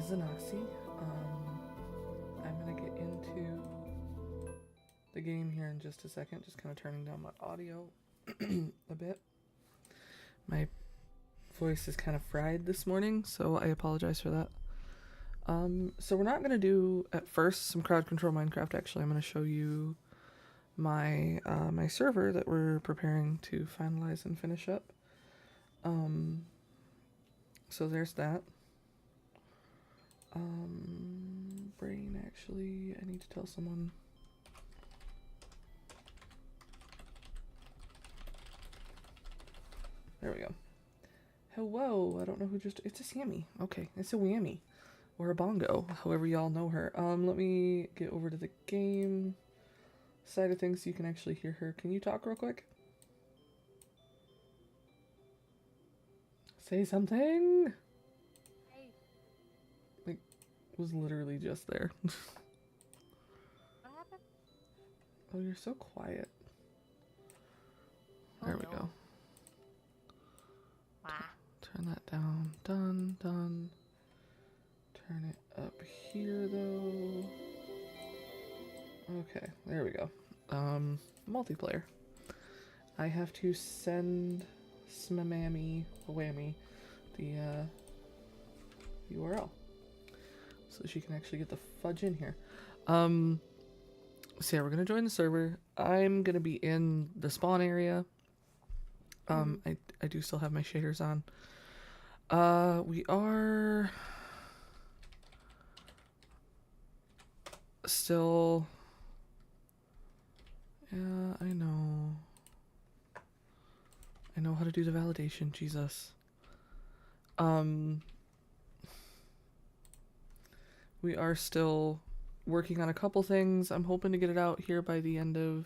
Zanasi. I'm gonna get into the game here in just a second, just kind of turning down my audio a bit. My voice is kind of fried this morning, so I apologize for that. So we're not gonna do at first some crowd control Minecraft. Actually, I'm gonna show you my my server that we're preparing to finalize and finish up. So there's that. Brain, actually, I need to tell someone. There we go. Hello, I don't know who just, it's a Sammy. Okay, it's a whammy. Or a bongo, however y'all know her. Let me get over to the game side of things so you can actually hear her. Can you talk real quick? Say something! Hey. Like, was literally just there. What happened? Oh, you're so quiet. There we go. Wow. Turn that down. Done, done. Turn it up here, though. Okay, there we go. Multiplayer. I have to send Smamammy, Whammy, the URL. So she can actually get the fudge in here. So yeah, we're gonna join the server. I'm gonna be in the spawn area. I do still have my shaders on. We are still, yeah, I know how to do the validation, Jesus. We are still working on a couple things. I'm hoping to get it out here by the end of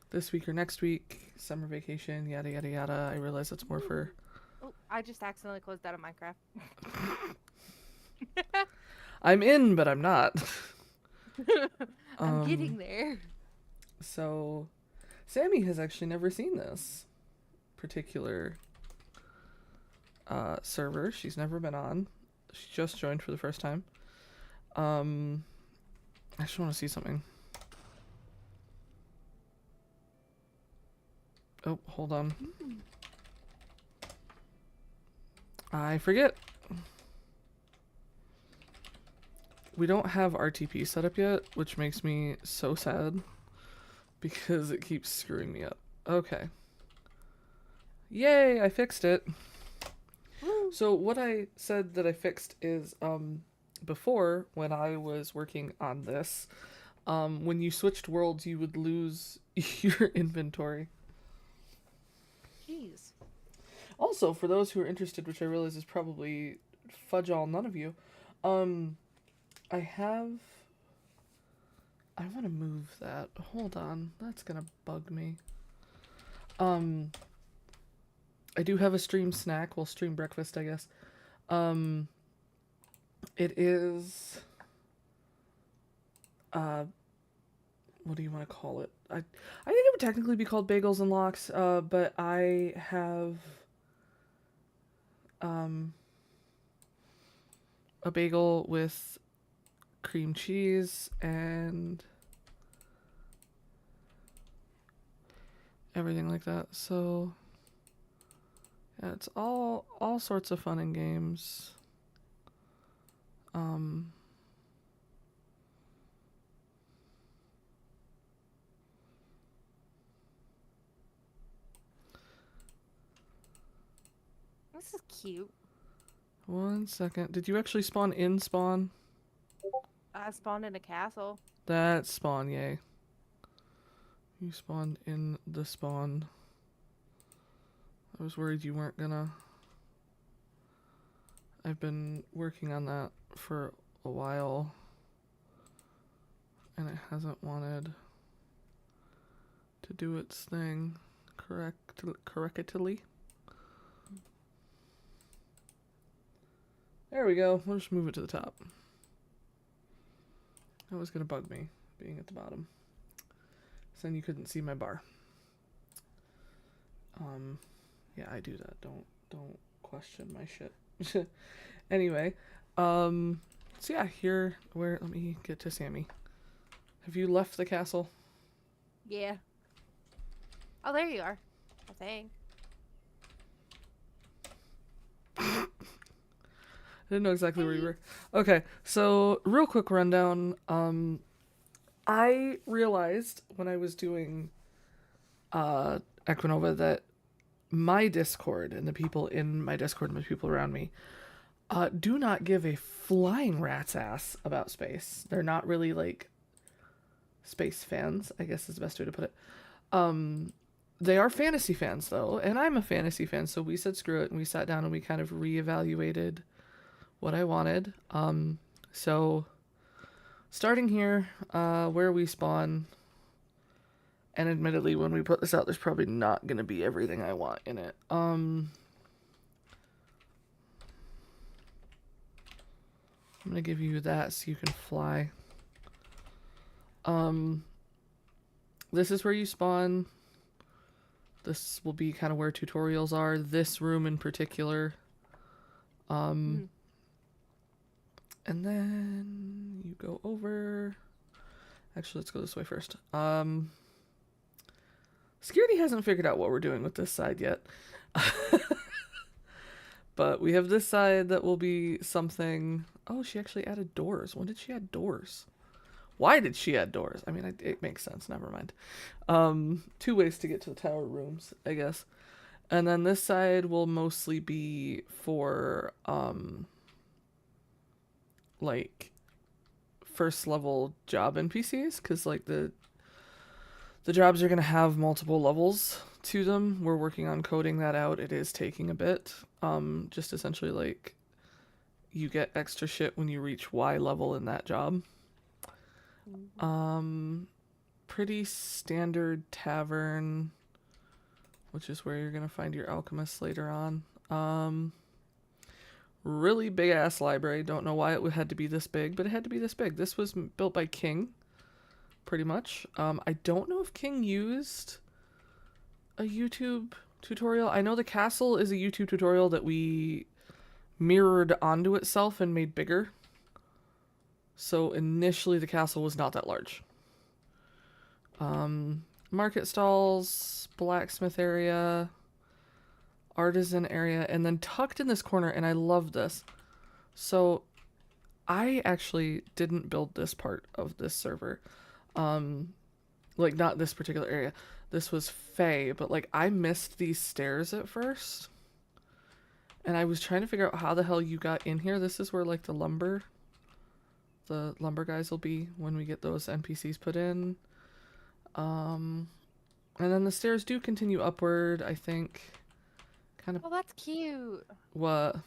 this week or next week. Summer vacation, yada yada yada. I realize that's more for... Oh, I just accidentally closed out of Minecraft. I'm in, but I'm not. I'm getting there. So, Sammy has actually never seen this particular server. She's never been on. She just joined for the first time. I just want to see something. Oh, hold on. I forget. We don't have RTP set up yet, which makes me so sad because it keeps screwing me up. Okay. Yay, I fixed it. Woo. So what I said that I fixed is before, when I was working on this, when you switched worlds, you would lose your inventory. Jeez. Also, for those who are interested, which I realize is probably fudge all none of you, I want to move that. Hold on, that's gonna bug me. I do have a stream snack. Well, stream breakfast, I guess. It is, what do you want to call it? I think it would technically be called bagels and lox, but I have, a bagel with cream cheese and everything like that. So yeah, it's all sorts of fun and games. This is cute. 1 second. Did you actually spawn in spawn? I spawned in a castle. That's spawn, yay. You spawned in the spawn. I was worried you weren't gonna. I've been working on that for a while, and it hasn't wanted to do its thing correctly. There we go. We'll just move it to the top. That was gonna bug me, being at the bottom. So then you couldn't see my bar. Yeah, I do that. Don't question my shit. Anyway, So yeah, here, let me get to Sammy. Have you left the castle? Yeah. Oh, there you are. I think. I didn't know exactly where you were. Okay, so real quick rundown. I realized when I was doing Equinova that my Discord and the people in my Discord and the people around me do not give a flying rat's ass about space. They're not really like space fans, I guess is the best way to put it. They are fantasy fans though, and I'm a fantasy fan, so we said screw it and we sat down and we kind of reevaluated what I wanted. So starting here, where we spawn, and admittedly when we put this out there's probably not gonna be everything I want in it. I'm gonna give you that so you can fly. This is where you spawn. This will be kind of where tutorials are. This room in particular. And then you go over. Actually, let's go this way first. Security hasn't figured out what we're doing with this side yet. But we have this side that will be something. Oh, she actually added doors. When did she add doors? Why did she add doors? I mean, it makes sense. Never mind. 2 ways to get to the tower rooms, I guess. And then this side will mostly be for, like, first level job NPCs. Because, like, the jobs are going to have multiple levels to them. We're working on coding that out. It is taking a bit. Just essentially, like, you get extra shit when you reach Y level in that job. Pretty standard tavern, which is where you're gonna find your alchemists later on. Really big ass library. Don't know why it had to be this big, but it had to be this big. This was built by King, pretty much. I don't know if King used a YouTube tutorial. I know the castle is a YouTube tutorial that we mirrored onto itself and made bigger. So initially the castle was not that large. Market stalls, blacksmith area, artisan area, and then tucked in this corner, and I love this. So I actually didn't build this part of this server. Like not this particular area. This was Faye, but like I missed these stairs at first. And I was trying to figure out how the hell you got in here. This is where like the lumber guys will be when we get those NPCs put in. And then the stairs do continue upward, I think. Kind of. Oh, that's cute. What?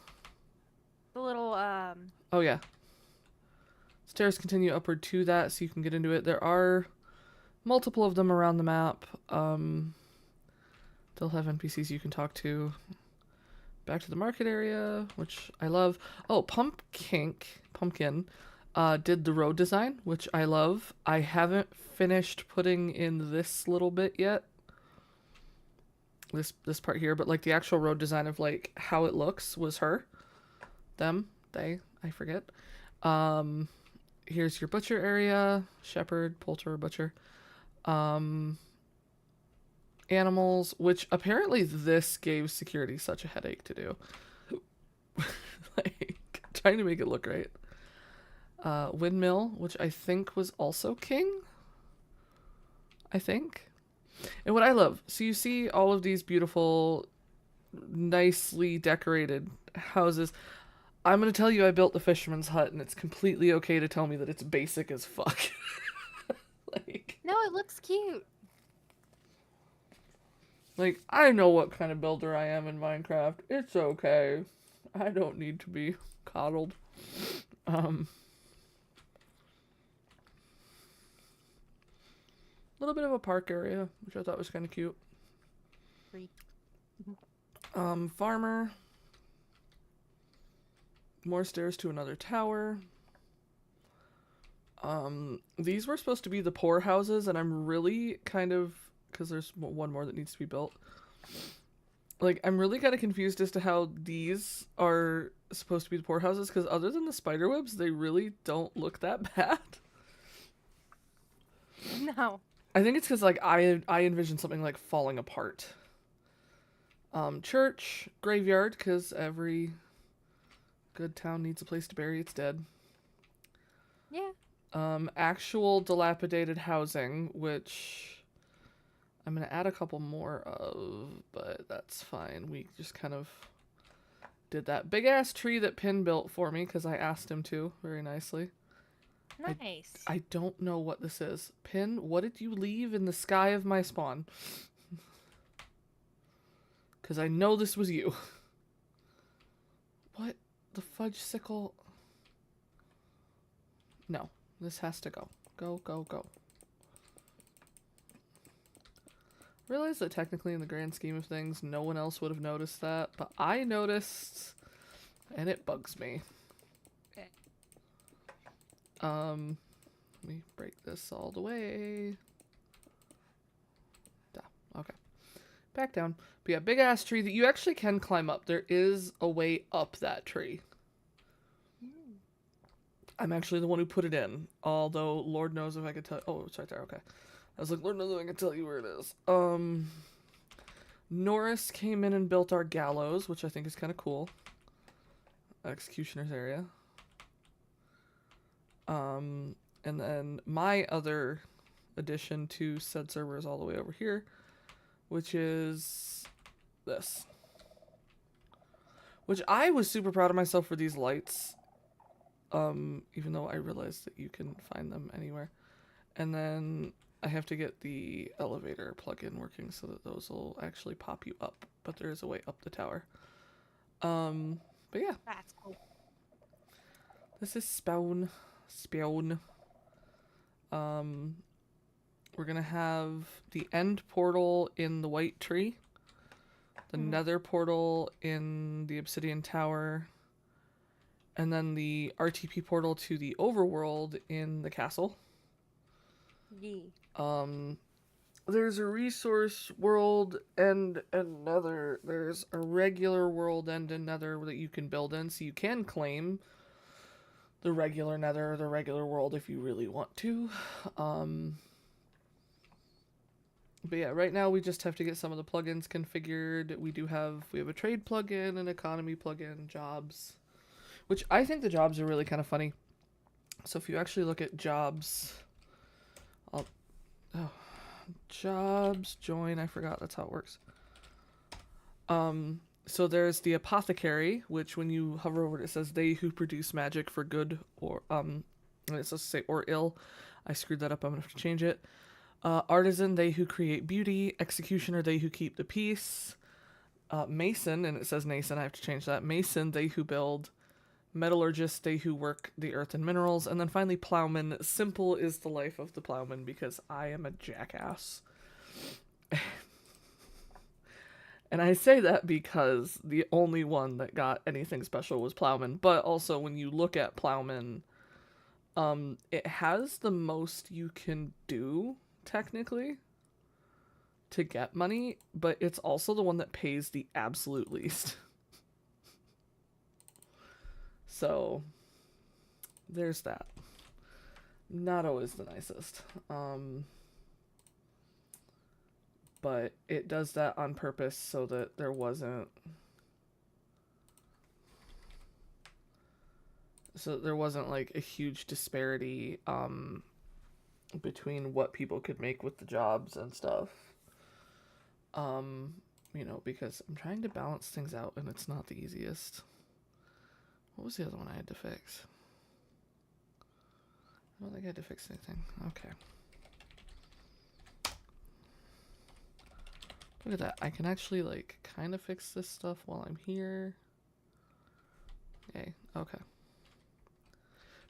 The little Oh yeah. Stairs continue upward to that, so you can get into it. There are multiple of them around the map. They'll have NPCs you can talk to. Back to the market area, which I love. Oh, Pumpkin did the road design, which I love. I haven't finished putting in this little bit yet. This part here, but like the actual road design of like how it looks was her. Them, they, I forget. Here's your butcher area, shepherd, poulterer, butcher. Animals, which apparently this gave security such a headache to do. Like trying to make it look right. Windmill, which I think was also King. I think. And what I love, so you see all of these beautiful, nicely decorated houses. I'm going to tell you I built the fisherman's hut, and it's completely okay to tell me that it's basic as fuck. Like, No, it looks cute. Like, I know what kind of builder I am in Minecraft. It's okay. I don't need to be coddled. Little bit of a park area, which I thought was kind of cute. Free. Farmer. More stairs to another tower. These were supposed to be the poor houses, and I'm really kind of, because there's one more that needs to be built. Like, I'm really kind of confused as to how these are supposed to be the poorhouses, because other than the spider webs, they really don't look that bad. No. I think it's because like I envision something like falling apart. Church, graveyard, because every good town needs a place to bury its dead. Yeah. Actual dilapidated housing, which I'm gonna add a couple more of, but that's fine. We just kind of did that big ass tree that Pin built for me because I asked him to very nicely. Nice. I don't know what this is. Pin, what did you leave in the sky of my spawn? Because I know this was you. What? The fudge sickle? No. This has to go. Go, go, go. Realize that technically in the grand scheme of things, no one else would have noticed that, but I noticed, and it bugs me. Okay. Let me break this all the way. Okay. Back down. But yeah, big ass tree that you actually can climb up. There is a way up that tree. I'm actually the one who put it in. Although, Lord knows if I could tell. Oh, it's right there. Okay. I was like, Lord knows if I can tell you where it is. Norris came in and built our gallows, which I think is kind of cool. Executioner's area. And then my other addition to said server is all the way over here, which is this. Which I was super proud of myself for these lights. Even though I realized that you can find them anywhere. And then I have to get the elevator plug-in working so that those will actually pop you up. But there is a way up the tower. But yeah. That's cool. This is Spawn. We're gonna have the end portal in the white tree. The nether portal in the obsidian tower. And then the RTP portal to the overworld in the castle. Yeah. There's a resource world and another. There's a regular world and another that you can build in, so you can claim the regular nether or the regular world if you really want to. But yeah, right now we just have to get some of the plugins configured. We have a trade plugin, an economy plugin, jobs. Which I think the jobs are really kind of funny. So if you actually look at jobs, jobs, join, I forgot that's how it works. So there's the apothecary, which when you hover over it, it says they who produce magic for good or, and it's supposed to say or ill. I screwed that up, I'm gonna have to change it. Artisan, they who create beauty. Executioner, they who keep the peace. Mason, and it says Nason, I have to change that. Mason, they who build. Metallurgist, they who work the earth and minerals. And then finally plowman. Simple is the life of the plowman because I am a jackass. And I say that because the only one that got anything special was plowman. But also when you look at plowman, it has the most you can do technically to get money, but it's also the one that pays the absolute least. So, there's that. Not always the nicest. But it does that on purpose so that there wasn't... So there wasn't, like, a huge disparity, between what people could make with the jobs and stuff. You know, because I'm trying to balance things out and it's not the easiest. What was the other one I had to fix? I don't think I had to fix anything. Okay. Look at that. I can actually, like, kind of fix this stuff while I'm here. Yay. Okay.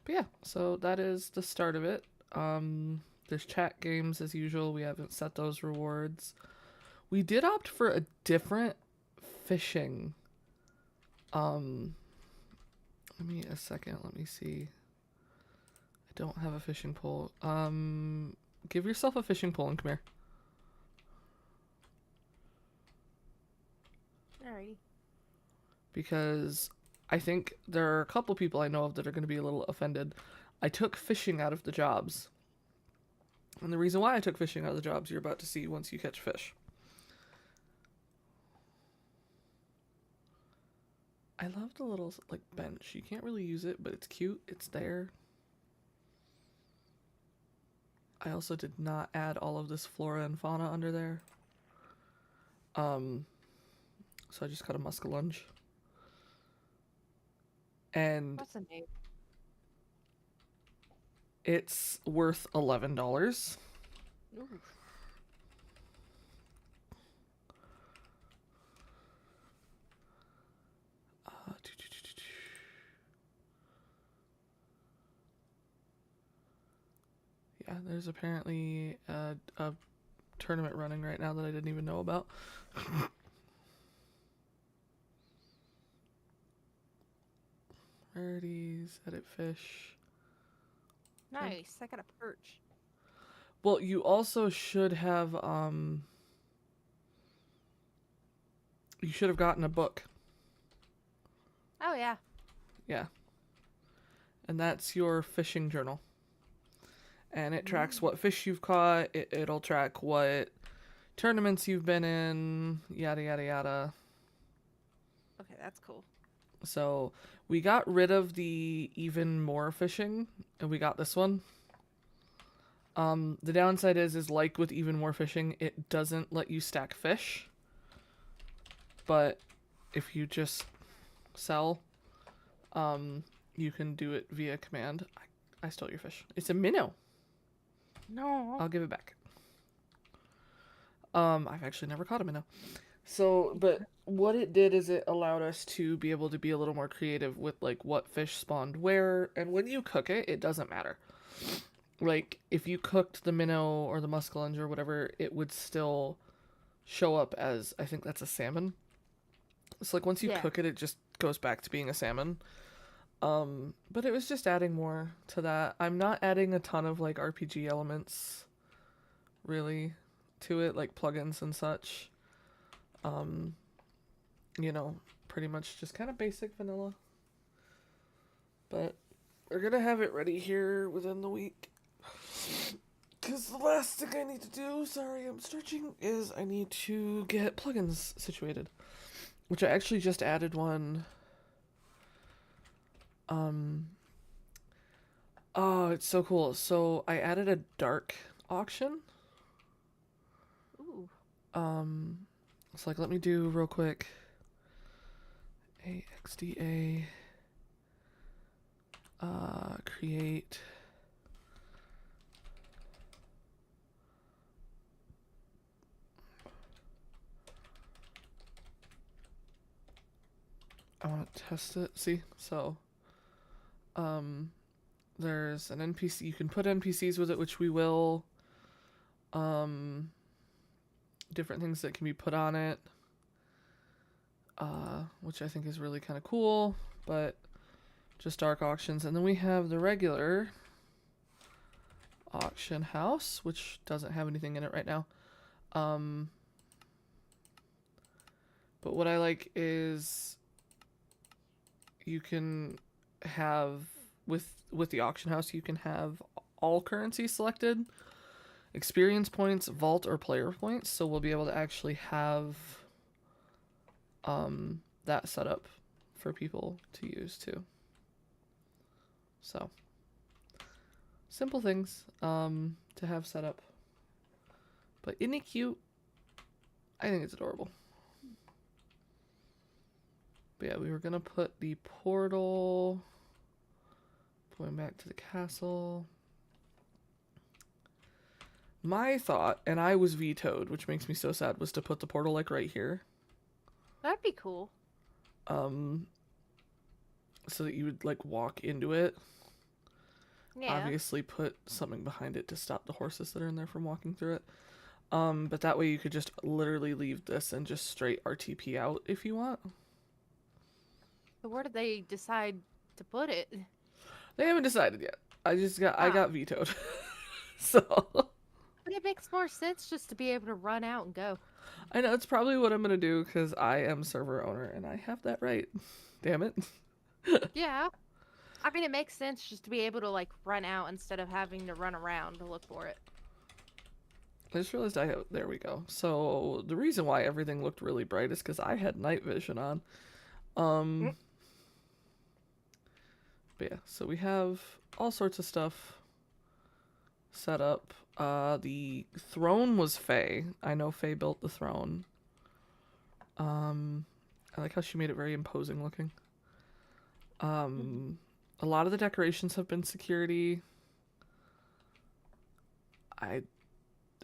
But yeah, so that is the start of it. There's chat games as usual. We haven't set those rewards. We did opt for a different fishing. Give me a second. Let me see. I don't have a fishing pole. Give yourself a fishing pole and come here. Alrighty. Because I think there are a couple people I know of that are going to be a little offended. I took fishing out of the jobs. And the reason why I took fishing out of the jobs, you're about to see once you catch fish. I love the little, like, bench. You can't really use it, but it's cute. It's there. I also did not add all of this flora and fauna under there. So I just got a muskellunge. And What's the name? it's worth $11. Ooh. Yeah, there's apparently a tournament running right now that I didn't even know about. Rarities, edit fish. Nice. I got a perch. Well, you also should have you should have gotten a book. Oh, yeah. Yeah. And that's your fishing journal. And it tracks what fish you've caught. It'll track what tournaments you've been in, yada, yada, yada. Okay, that's cool. So we got rid of the even more fishing, and we got this one. The downside is like with even more fishing, it doesn't let you stack fish. But if you just sell, you can do it via command. I stole your fish. It's a minnow. No. I'll give it back. I've actually never caught a minnow. So, but what it did is it allowed us to be able to be a little more creative with like what fish spawned where, and when you cook it, it doesn't matter. Like if you cooked the minnow or the muskellunge or whatever, it would still show up as, I think that's a salmon. It's like once you cook it, it just goes back to being a salmon. But it was just adding more to that. I'm not adding a ton of like RPG elements really to it, like plugins and such. You know, pretty much just kind of basic vanilla. But we're gonna have it ready here within the week. Because the last thing I need to do, sorry I'm stretching, is I need to get plugins situated. Which I actually just added one. Oh, it's so cool. So I added a dark auction. Ooh. It's like, let me do real quick. AXDA. Create. I want to test it. See? So, there's an NPC. You can put NPCs with it, which we will. Different things that can be put on it. Which I think is really kind of cool, but just dark auctions. And then we have the regular auction house, which doesn't have anything in it right now. But what I like is you can have with the auction house, you can have all currency selected, experience points, vault, or player points. So we'll be able to actually have that set up for people to use too. So simple things to have set up. But isn't it cute? I think it's adorable. But yeah, we were gonna put the portal going back to the castle. My thought, and I was vetoed, which makes me so sad, was to put the portal like right here. That'd be cool. So that you would like walk into it. Yeah. Obviously put something behind it to stop the horses that are in there from walking through it. But that way you could just literally leave this and just straight RTP out if you want. But where did they decide to put it? They haven't decided yet. I got vetoed. So But it makes more sense just to be able to run out and go. I know it's probably what I'm gonna do because I am server owner and I have that right. Damn it. Yeah. I mean, it makes sense just to be able to like run out instead of having to run around to look for it. I just realized I have. There we go. So the reason why everything looked really bright is because I had night vision on. Mm. Um, but yeah, so we have all sorts of stuff set up. The throne was Faye. I know Faye built the throne. I like how she made it very imposing looking. A lot of the decorations have been security. I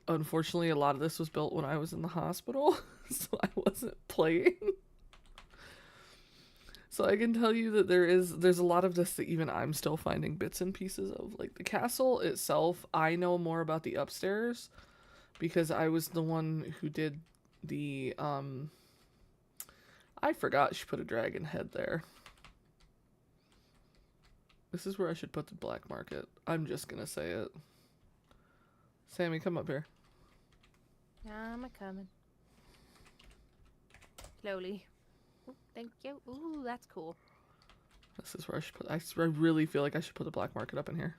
Unfortunately, a lot of this was built when I was in the hospital, so I wasn't playing. So I can tell you that there's a lot of this that even I'm still finding bits and pieces of. Like the castle itself, I know more about the upstairs because I was the one who did the I forgot she put a dragon head there. This is where I should put the black market. I'm just gonna say it. Sammy, come up here. I'm a coming. Slowly. Ooh, thank you. Ooh, that's cool. This is where I should put. I really feel like I should put the black market up in here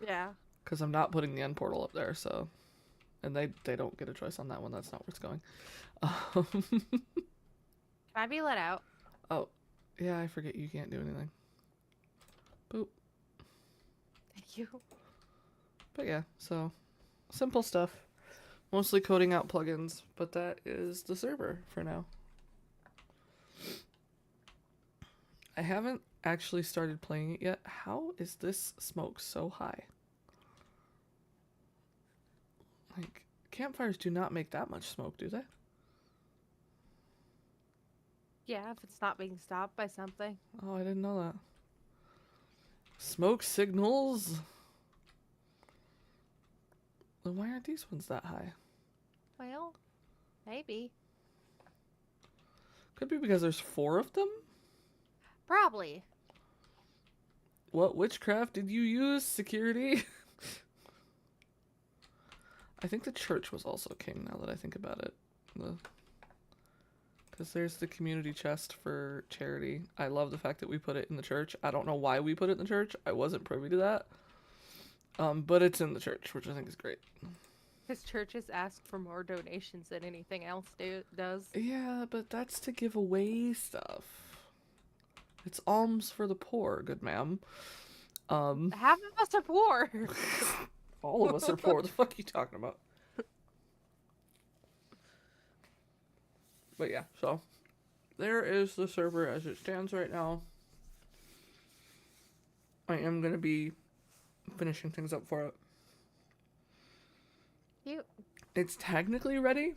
Yeah. because I'm not putting the end portal up there. So, and they don't get a choice on that one. That's not where it's going. Can I be let out? Oh, yeah. I forget you can't do anything. Boop. Thank you. But yeah, so simple stuff. Mostly coding out plugins, but that is the server for now. I haven't actually started playing it yet. How is this smoke so high? Like, campfires do not make that much smoke, do they? Yeah, if it's not being stopped by something. Oh, I didn't know that. Smoke signals? Then why aren't these ones that high? Well, maybe. Could be because there's 4 of them? Probably. What witchcraft did you use, security? I think the church was also king now that I think about it. Because there's the community chest for charity. I love the fact that we put it in the church. I don't know why we put it in the church. I wasn't privy to that. But it's in the church, which I think is great. His churches ask for more donations than anything else does. Yeah, but that's to give away stuff. It's alms for the poor, good ma'am. Half of us are poor. All of us are poor. What the fuck are you talking about? But yeah, so there is the server as it stands right now. I am going to be finishing things up for it. Cute. It's technically ready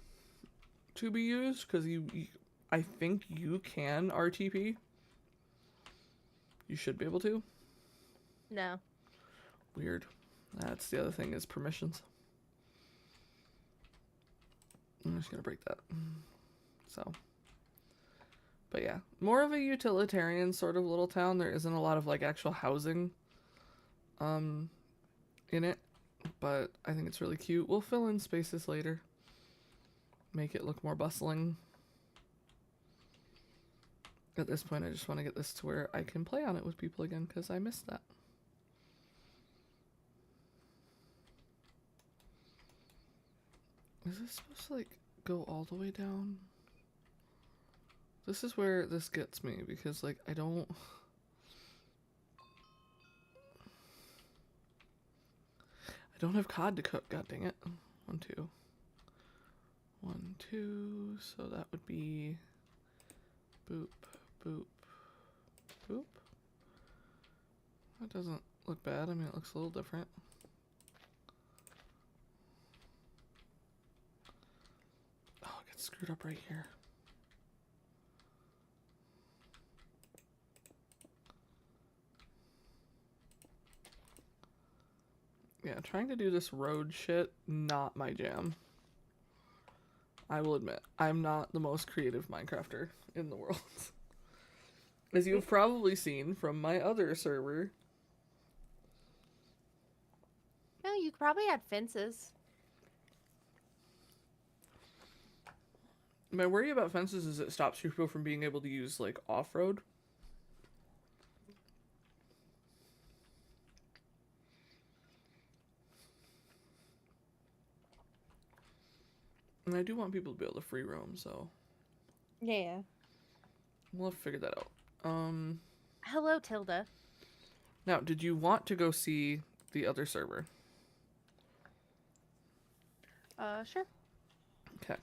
to be used because I think you can RTP. You should be able to. No. Weird. That's the other thing is permissions. I'm just gonna break that. So. But yeah, more of a utilitarian sort of little town. There isn't a lot of like actual housing in it, but I think it's really cute. We'll fill in spaces later. Make it look more bustling. At this point, I just want to get this to where I can play on it with people again because I missed that. Is this supposed to like go all the way down? This is where this gets me because like I don't have cod to cook, god dang it. 1, 2. 1, 2, so that would be boop, boop, boop. That doesn't look bad. I mean, it looks a little different. Oh, it gets screwed up right here. Yeah, trying to do this road shit, not my jam. I will admit, I'm not the most creative Minecrafter in the world. As you've probably seen from my other server. No, you probably had fences. My worry about fences is it stops people from being able to use, like, off-road. And I do want people to be able to free roam, so Yeah. we'll have to figure that out. Hello, Tilda. Now, did you want to go see the other server? Sure. Okay.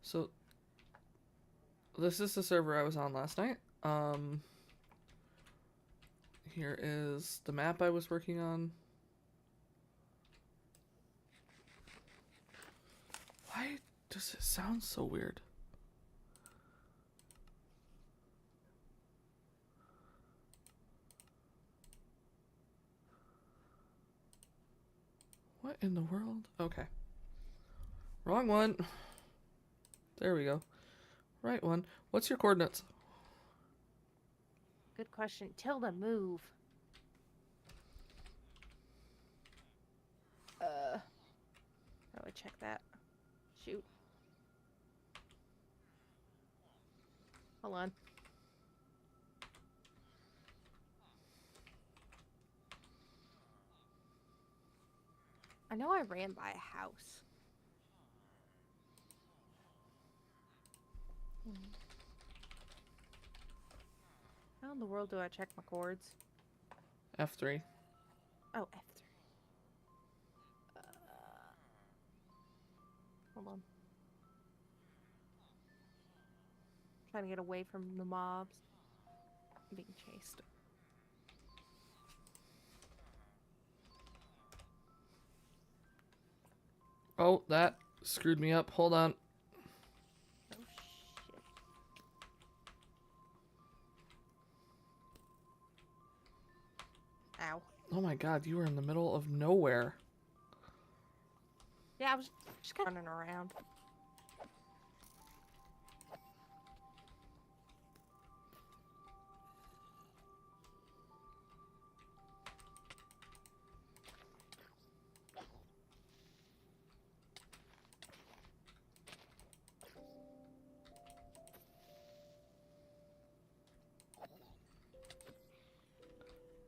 So, this is the server I was on last night. Here is the map I was working on. Why does it sound so weird? What in the world? Okay. Wrong one. There we go. Right one. What's your coordinates? Good question. Tilda, move. How do I check that? Shoot. Hold on. I know I ran by a house. How in the world do I check my chords? F3. Oh, F3. Hold on. Trying to get away from the mobs. I'm being chased. Oh, that screwed me up. Hold on. Oh, shit. Ow. Oh my god, you were in the middle of nowhere. Yeah, I was just kind of running around.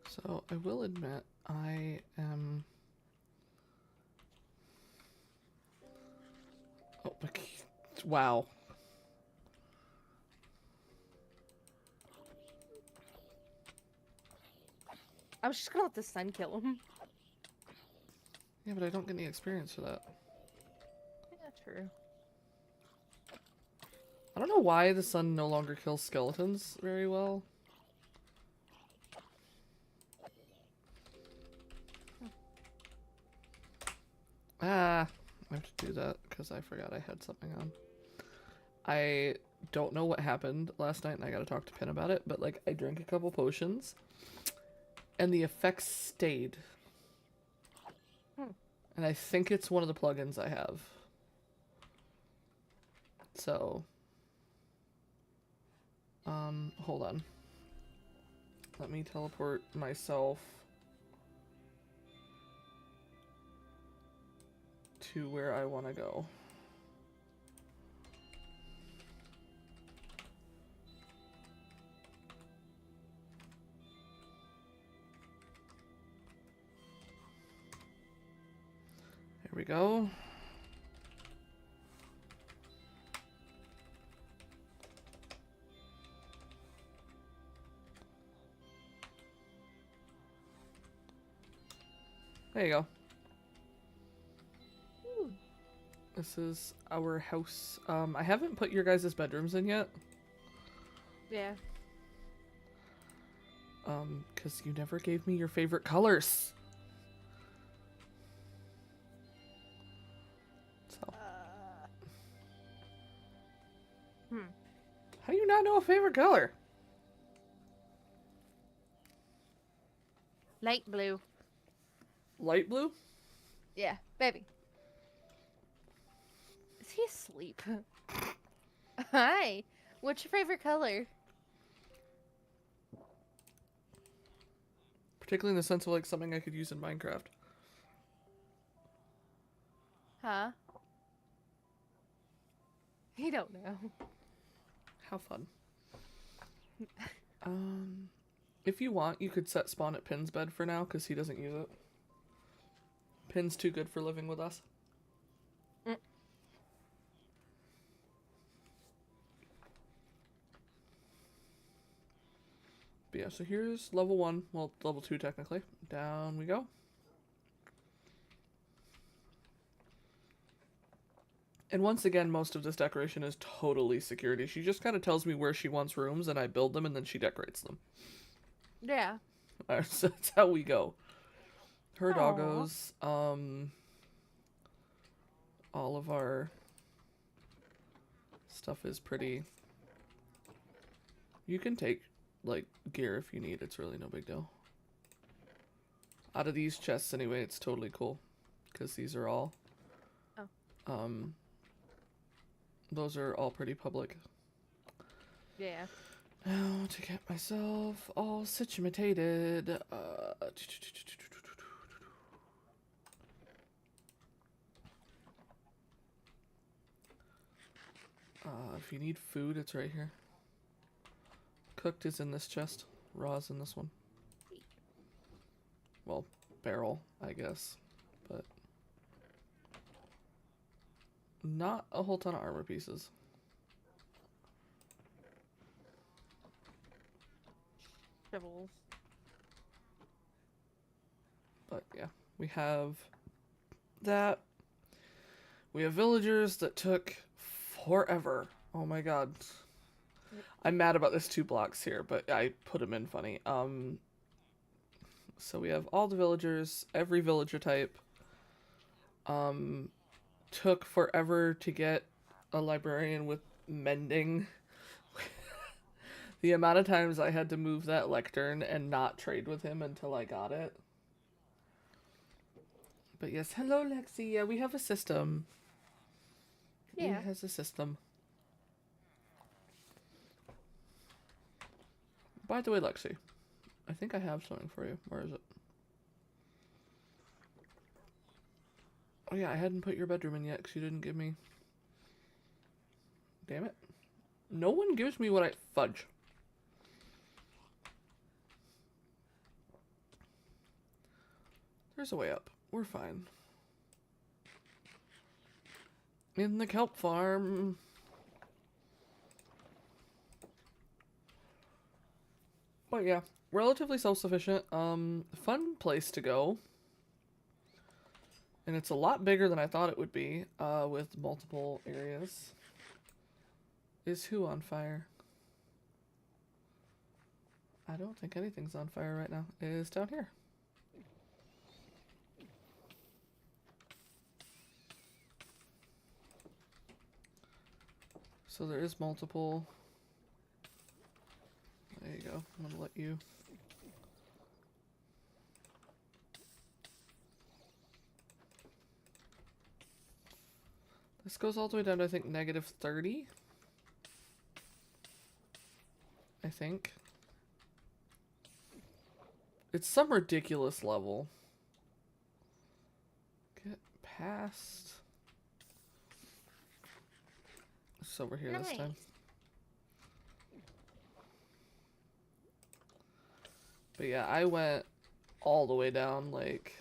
So, I will admit, I am... Oh, wow. I was just gonna let the sun kill him. Yeah, but I don't get any experience for that. Yeah, true. I don't know why the sun no longer kills skeletons very well. Ah, I have to do that because I forgot I had something on. I don't know what happened last night and I gotta talk to Pin about it, but like I drank a couple potions and the effects stayed. And I think it's one of the plugins I have. So, hold on. Let me teleport myself to where I want to go. Here we go. There you go. Ooh. This is our house. I haven't put your guys' bedrooms in yet. Yeah. Because you never gave me your favorite colors. So. How do you not know a favorite color? Light blue. Light blue? Yeah, baby. Is he asleep? Hi. What's your favorite color? Particularly in the sense of like something I could use in Minecraft. Huh? He don't know. How fun. If you want, you could set spawn at Pin's bed for now, because he doesn't use it. Pin's too good for living with us. Mm. But yeah, so here's level 1. Well, level 2 technically. Down we go. And once again, most of this decoration is totally security. She just kind of tells me where she wants rooms, and I build them, and then she decorates them. Yeah. So that's how we go. Her Aw. doggos, all of our stuff is pretty... You can take, like, gear if you need. It's really no big deal. Out of these chests, anyway, it's totally cool. Because these are all... Oh. Those are all pretty public. Yeah. Now, to get myself all situated, if you need food, it's right here. Cooked is in this chest. Raw is in this one. Well, barrel, I guess. But not a whole ton of armor pieces. Shovels. But yeah, we have that. We have villagers that took forever. Oh my god. Yep. I'm mad about this 2 blocks here, but I put them in funny. So we have all the villagers, every villager type. Took forever to get a librarian with mending. The amount of times I had to move that lectern and not trade with him until I got it. But yes, hello Lexi. Yeah, we have a system. Yeah. It has a system. By the way, Lexi, I think I have something for you. Where is it? Oh yeah, I hadn't put your bedroom in yet because you didn't give me... Damn it. No one gives me what I... Fudge. There's a way up. We're fine. In the kelp farm. But yeah, relatively self-sufficient. Fun place to go. And it's a lot bigger than I thought it would be, with multiple areas. Is who on fire? I don't think anything's on fire right now. It is down here. So there is multiple. There you go. I'm gonna let you. This goes all the way down to, I think, -30. I think. It's some ridiculous level. Get past. It's over here this time. But yeah, I went all the way down, like...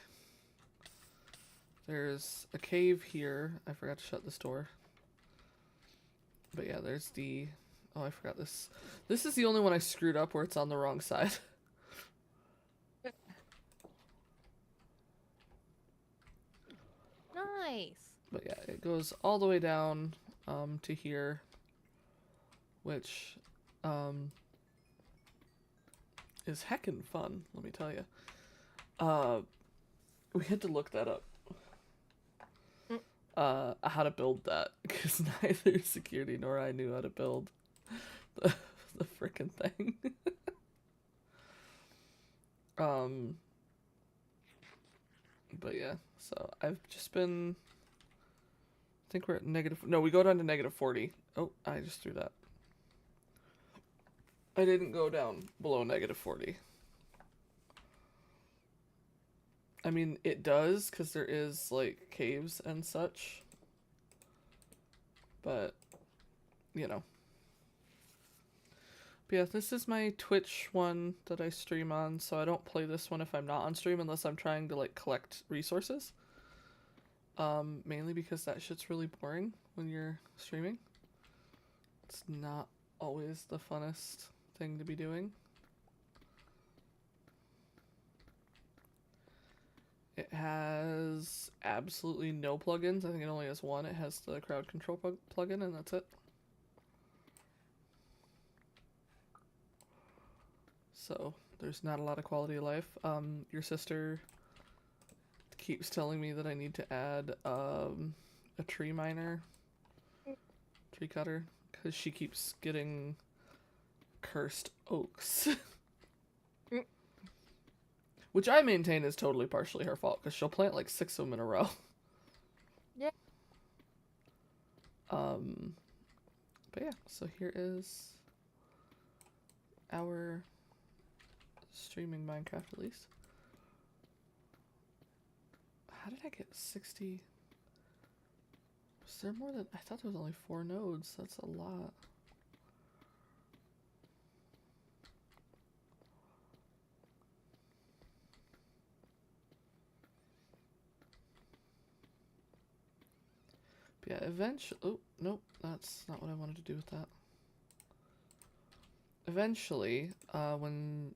There's a cave here. I forgot to shut this door. But yeah, there's the... Oh, I forgot this. This is the only one I screwed up where it's on the wrong side. Nice. But yeah, it goes all the way down to here. Which is heckin' fun, let me tell you. We had to look that up. How to build that, because neither security nor I knew how to build the frickin' thing. But yeah, so I've just been... I think we're at negative... No, we go down to -40. Oh, I just threw that. I didn't go down below -40. I mean, it does, because there is, like, caves and such. But, you know. But yeah, this is my Twitch one that I stream on, so I don't play this one if I'm not on stream unless I'm trying to, like, collect resources. Mainly because that shit's really boring when you're streaming. It's not always the funnest thing to be doing. It has absolutely no plugins. I think it only has one. It has the crowd control plugin, and that's it. So there's not a lot of quality of life. Your sister keeps telling me that I need to add a tree miner, tree cutter, because she keeps getting cursed oaks. Which I maintain is totally partially her fault, because she'll plant like 6 of them in a row. Yeah. But yeah, so here is our streaming Minecraft release. How did I get 60? Was there more than... I thought there was only 4 nodes. That's a lot. But yeah, eventually... Oh, nope. That's not what I wanted to do with that. Eventually, when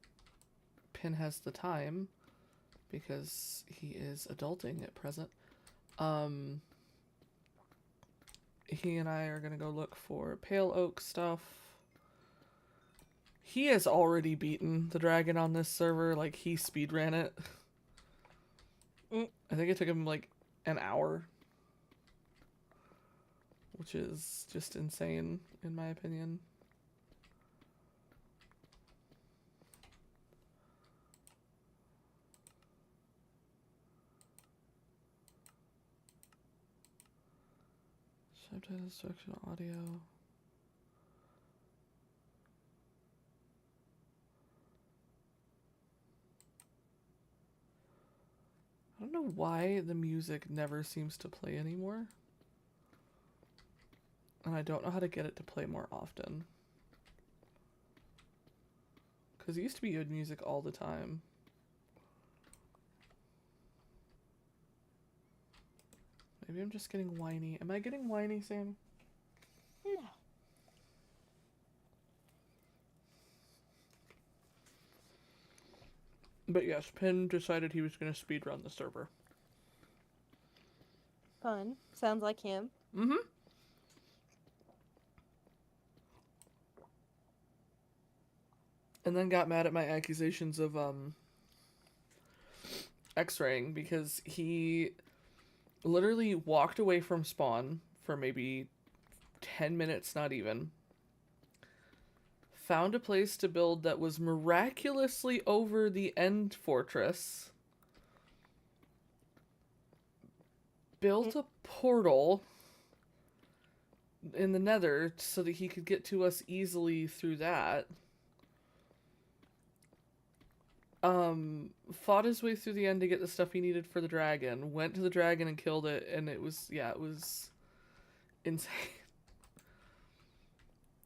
Pin has the time, because he is adulting at present, he and I are gonna go look for pale oak stuff. He has already beaten the dragon on this server, like he speedran it. I think it took him like an hour, which is just insane in my opinion. Subtitles, instruction, audio. I don't know why the music never seems to play anymore. And I don't know how to get it to play more often. Because it used to be good music all the time. Maybe I'm just getting whiny. Am I getting whiny, Sammy? No. But yes, Pin decided he was going to speedrun the server. Fun. Sounds like him. Mm-hmm. And then got mad at my accusations of X-raying because he literally walked away from spawn for maybe 10 minutes, not even. Found a place to build that was miraculously over the end fortress. Built a portal in the nether so that he could get to us easily through that. Fought his way through the end to get the stuff he needed for the dragon. Went to the dragon and killed it, and it was, yeah, it was insane.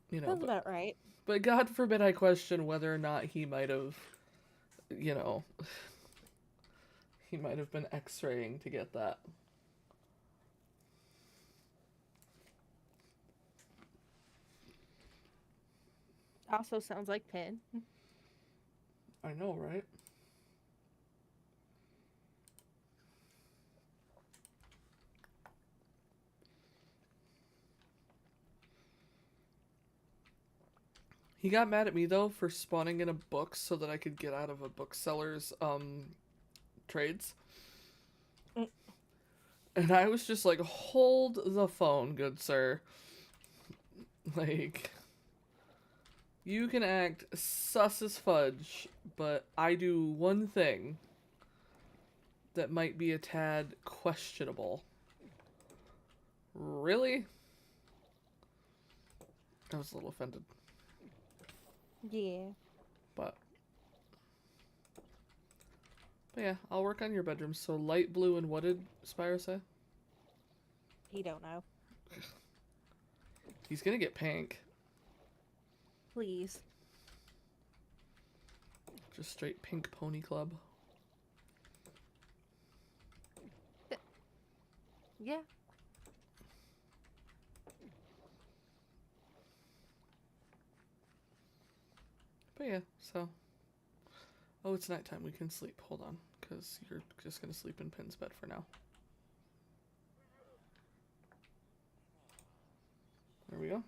You know, Sounds about right. But God forbid I question whether or not he might have, you know, he might have been X-raying to get that. Also sounds like Pin. I know, right? He got mad at me, though, for spawning in a book so that I could get out of a bookseller's, trades. And I was just like, hold the phone, good sir. Like, you can act sus as fudge, but I do one thing that might be a tad questionable. Really? I was a little offended. Yeah. But yeah, I'll work on your bedroom. So light blue, and what did Spyro say? He don't know. He's gonna get pink. Please. Just straight pink pony club. Yeah. But yeah, so. Oh, it's nighttime. We can sleep. Hold on, because you're just gonna sleep in Pin's bed for now. There we go.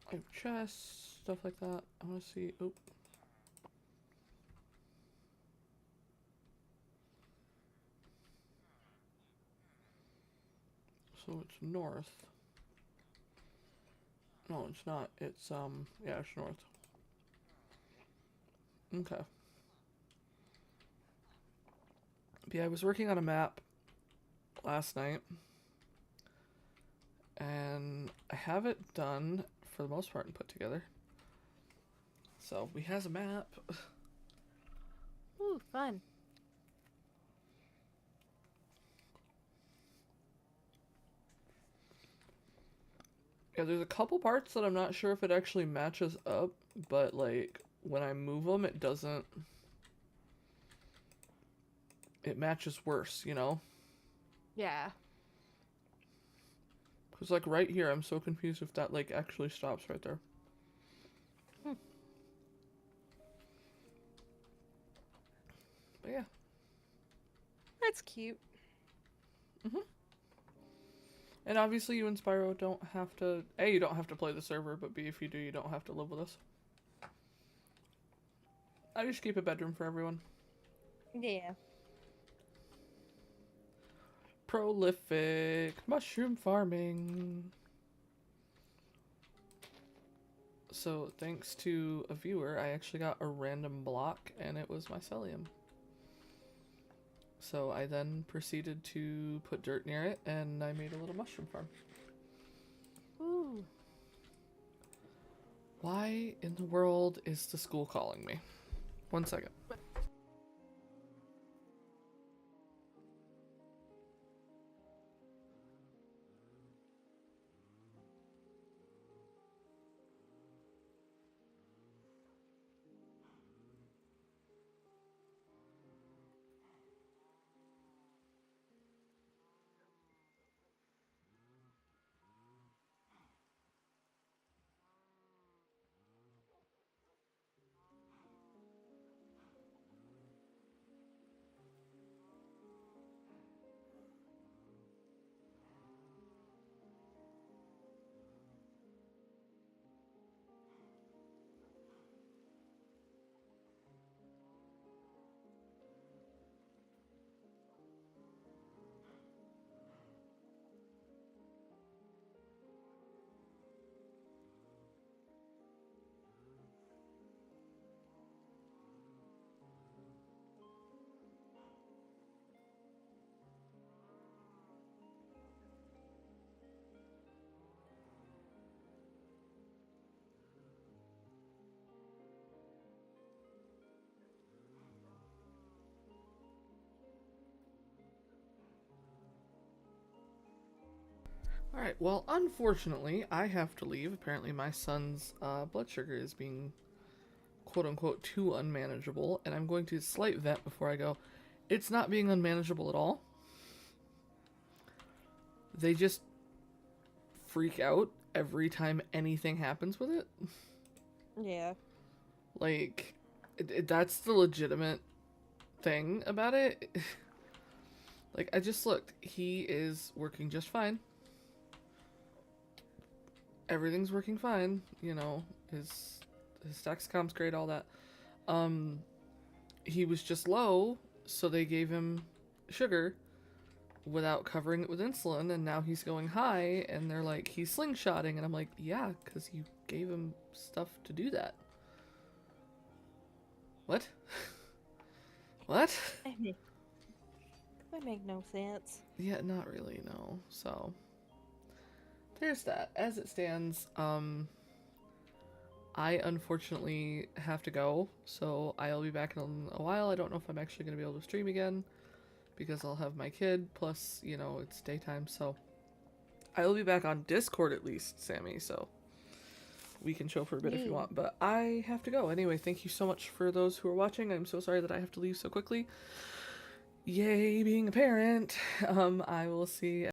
I have chests, stuff like that. I want to see. Oh. So it's north. No, it's not. It's, yeah, it's north. Okay. But yeah, I was working on a map last night. And I have it done for the most part and put together. So we has a map. Ooh, fun. Yeah, there's a couple parts that I'm not sure if it actually matches up, but like when I move them, it doesn't. It matches worse, you know? Yeah. Because like right here, I'm so confused if that like actually stops right there. Hmm. But yeah. That's cute. And obviously you and Spyro don't have to... A, you don't have to play the server, but B, if you do, you don't have to live with us. I just keep a bedroom for everyone. Yeah. Prolific mushroom farming. So thanks to a viewer, I actually got a random block, and it was mycelium. So I then proceeded to put dirt near it, and I made a little mushroom farm. Ooh. Why in the world is the school calling me? 1 second. Alright, well, unfortunately, I have to leave. Apparently, my son's blood sugar is being quote unquote too unmanageable, and I'm going to slight vet before I go. It's not being unmanageable at all. They just freak out every time anything happens with it. Yeah. Like, that's the legitimate thing about it. Like, I just looked. He is working just fine. Everything's working fine. You know, his Dexcom's great, all that. He was just low, so they gave him sugar without covering it with insulin, and now he's going high, and they're like, he's slingshotting, and I'm like, yeah, because you gave him stuff to do that. What? What? That make no sense. Yeah, not really, no. So, there's that. As it stands, I unfortunately have to go, so I'll be back in a while. I don't know if I'm actually going to be able to stream again, because I'll have my kid, plus, you know, it's daytime, so I will be back on Discord at least, Sammy, so we can chill for a bit if you Yeah. want. But I have to go. Anyway, thank you so much for those who are watching. I'm so sorry that I have to leave so quickly. Yay, being a parent. I will see